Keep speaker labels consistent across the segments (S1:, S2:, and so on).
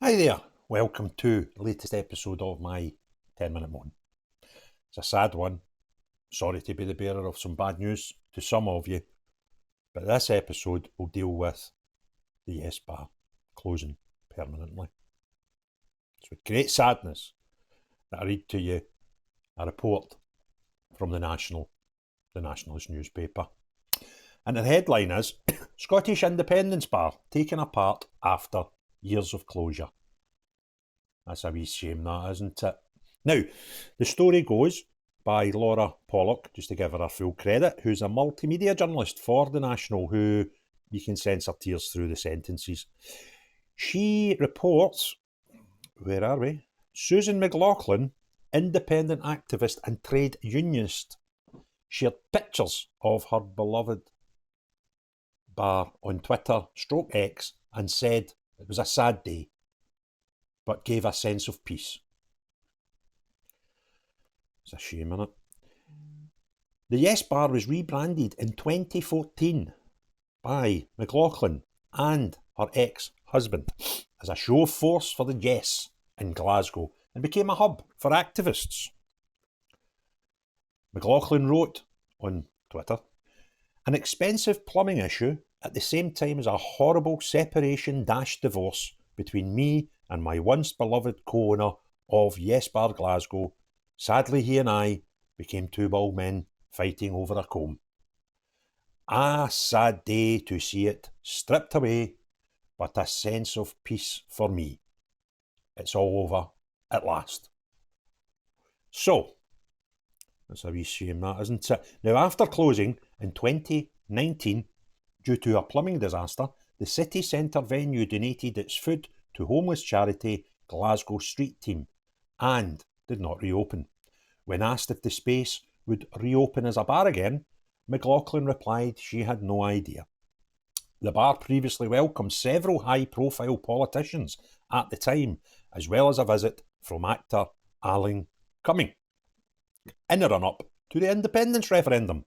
S1: Hi there, welcome to the latest episode of my 10-minute moan. It's a sad one, sorry to be the bearer of some bad news to some of you, but this episode will deal with the YESBAR closing permanently. It's with great sadness that I read to you a report from the Nationalist newspaper. And the headline is, Scottish Independence Bar taken apart after years of closure. That's a wee shame, that, isn't it? Now, the story goes by Laura Pollock, just to give her her full credit, who's a multimedia journalist for The National, who you can sense her tears through the sentences. She reports, where are we? Susan McLaughlin, independent activist and trade unionist, shared pictures of her beloved bar on Twitter/X and said it was a sad day, but gave a sense of peace. It's a shame, isn't it? The YESBAR was rebranded in 2014 by McLaughlin and her ex-husband as a show of force for the Yes in Glasgow and became a hub for activists. McLaughlin wrote on Twitter, an expensive plumbing issue at the same time as a horrible separation-divorce between me and my once beloved co-owner of YESBAR Glasgow. Sadly, he and I became two bald men fighting over a comb. A sad day to see it stripped away, but a sense of peace for me. It's all over at last. So, that's a wee shame, that, isn't it? Now, after closing in 2019 due to a plumbing disaster, the city centre venue donated its food to homeless charity Glasgow Street Team and did not reopen. When asked if the space would reopen as a bar again, McLaughlin replied she had no idea. The bar previously welcomed several high-profile politicians at the time, as well as a visit from actor Alan Cumming in the run-up to the independence referendum.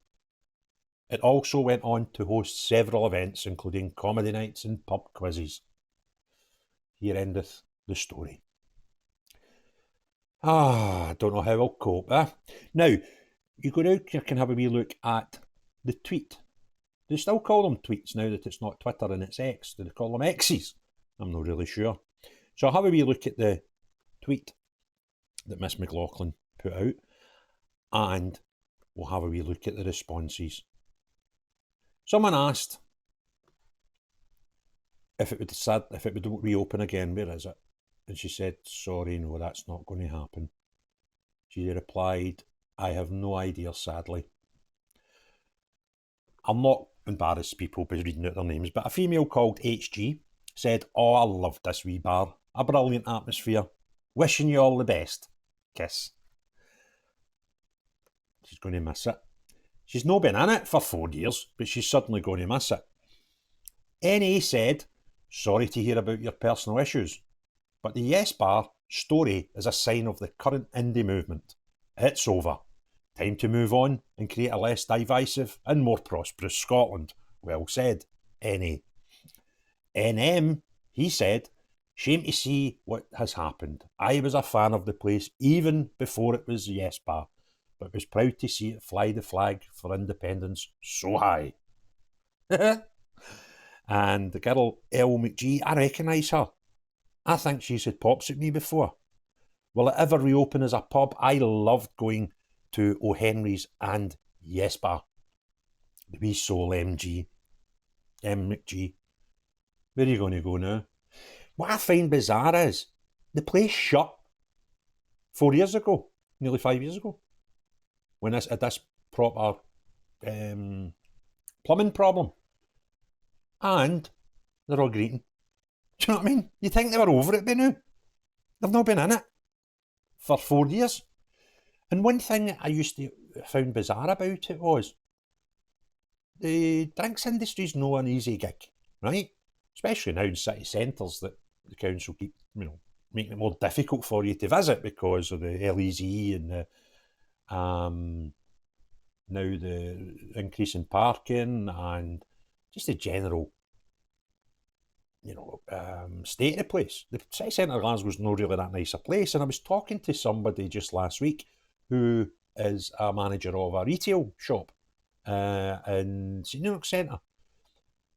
S1: It also went on to host several events, including comedy nights and pub quizzes. Here endeth the story. I don't know how I'll cope. Now, you go out, you can have a wee look at the tweet. Do they still call them tweets now that it's not Twitter and it's X? Do they call them X's? I'm not really sure. So I'll have a wee look at the tweet that Miss McLaughlin put out, and we'll have a wee look at the responses. Someone asked if it would reopen again. Where is it? And she said, sorry, no, that's not going to happen. She replied, I have no idea, sadly. I'll not embarrass people by reading out their names, but a female called HG said, oh, I love this wee bar. A brilliant atmosphere. Wishing you all the best. Kiss. She's going to miss it. She's not been in it for 4 years, but she's certainly going to miss it. NA said, sorry to hear about your personal issues, but the YESBAR story is a sign of the current indie movement. It's over. Time to move on and create a less divisive and more prosperous Scotland. Well said, NA. NM, he said, shame to see what has happened. I was a fan of the place even before it was YESBAR, but was proud to see it fly the flag for independence so high. And the girl L McGee, I recognise her. I think she's had pops at me before. Will it ever reopen as a pub? I loved going to O'Henry's and YESBAR. The wee soul MG. M McGee. Where are you going to go now? What I find bizarre is the place shut 4 years ago, nearly 5 years ago, when this had this proper plumbing problem. And they're all greeting. Do you know what I mean? You think they were over it by now? They've not been in it for 4 years. And one thing I used to find bizarre about it was the drinks industry's no an easy gig, right? Especially now in city centres that the council keep, making it more difficult for you to visit because of the LEZ and the now the increase in parking and just the general state of the place. The city centre of Glasgow's not really that nice a place, and I was talking to somebody just last week who is a manager of a retail shop in St Enoch Centre,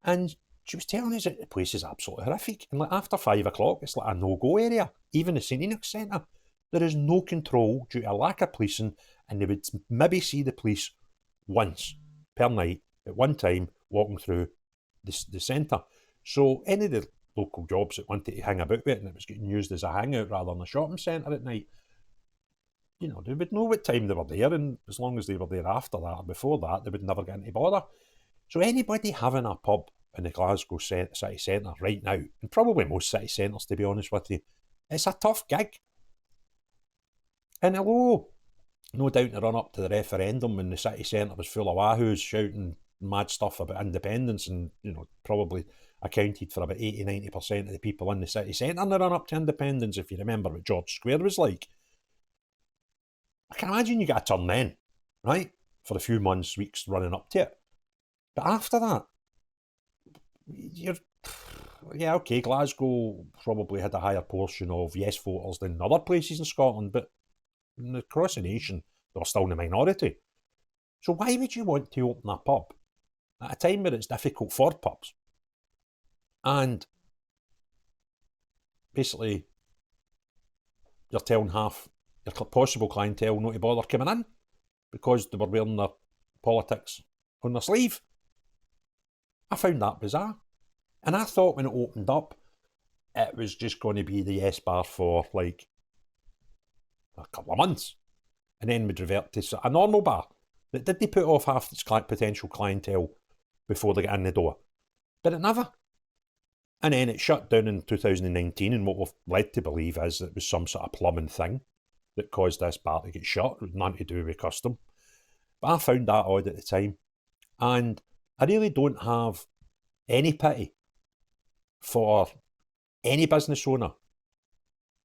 S1: and she was telling us that the place is absolutely horrific, and like after 5 o'clock it's like a no-go area. Even the St Enoch Centre, there is no control due to a lack of policing, and they would maybe see the police once per night at one time walking through the centre. So any of the local jobs that wanted to hang about with it and it was getting used as a hangout rather than a shopping centre at night, they would know what time they were there, and as long as they were there after that or before that, they would never get into bother. So anybody having a pub in the Glasgow city centre right now, and probably most city centres to be honest with you, it's a tough gig. And although no doubt to run up to the referendum when the city centre was full of wahoos shouting mad stuff about independence, and probably accounted for about 80-90% of the people in the city centre in the run up to independence, if you remember what George Square was like. I can imagine you get a turn then, right, for a few months, weeks running up to it. But after that, okay, Glasgow probably had a higher portion of yes voters than other places in Scotland, but across the nation, they were still in the minority. So why would you want to open a pub at a time where it's difficult for pubs? And basically, you're telling half your possible clientele not to bother coming in because they were wearing their politics on their sleeve. I found that bizarre. And I thought when it opened up, it was just going to be the YESBAR for like a couple of months, and then would revert to a normal bar. That did they put off half its potential clientele before they get in the door? But it never. And then it shut down in 2019, and what we've led to believe is that it was some sort of plumbing thing that caused this bar to get shut, nothing to do with custom. But I found that odd at the time, and I really don't have any pity for any business owner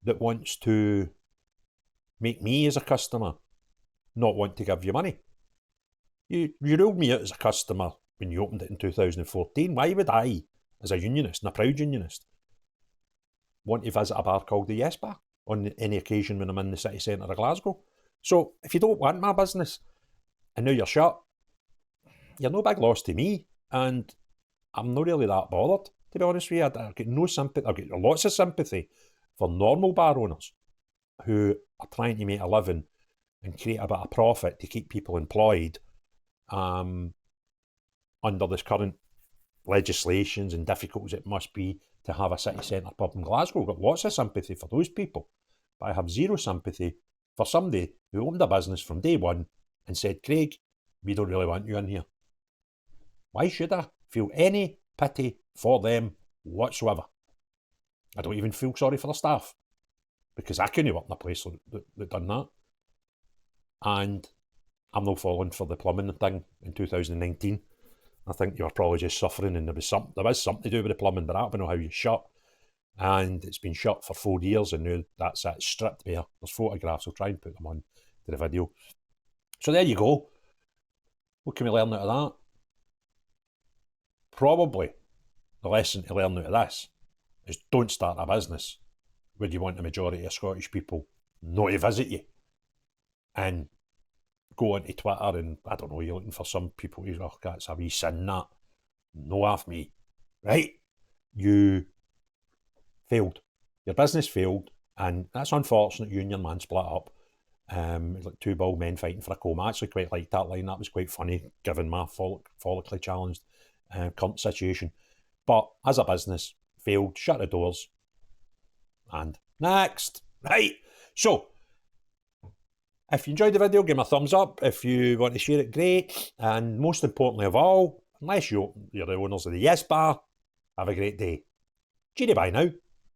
S1: that wants to make me as a customer not want to give you money. You ruled me out as a customer when you opened it in 2014. Why would I, as a unionist and a proud unionist, want to visit a bar called the YESBAR on any occasion when I'm in the city centre of Glasgow? So if you don't want my business and now you're shut, you're no big loss to me, and I'm not really that bothered, to be honest with you. I've got no sympathy. I've got lots of sympathy for normal bar owners who are trying to make a living and create a bit of profit to keep people employed under this current legislations and difficulties it must be to have a city centre pub in Glasgow. I've got lots of sympathy for those people, but I have zero sympathy for somebody who opened a business from day one and said, Craig, we don't really want you in here. Why should I feel any pity for them whatsoever? I don't even feel sorry for the staff, because I couldn't work in a place that done that. And I'm not falling for the plumbing thing in 2019. I think you were probably just suffering, and there was something to do with the plumbing, but I don't know how you shut. And it's been shut for 4 years, and now that's it, stripped bare. There's photographs, I'll try and put them on to the video. So there you go. What can we learn out of that? Probably the lesson to learn out of this is don't start a business where you want the majority of Scottish people not to visit you, and go onto Twitter and, I don't know, you're looking for some people who, oh, that's a wee sin, that. No off me. Right? You failed. Your business failed, and that's unfortunate. You and your man split up. Like two bald men fighting for a comb. I actually quite liked that line. That was quite funny, given my follically challenged current situation. But as a business, failed, shut the doors, and next. Right? So, if you enjoyed the video, give me a thumbs up. If you want to share it, great. And most importantly of all, unless you're the owners of the YESBAR, have a great day. Cheery bye now.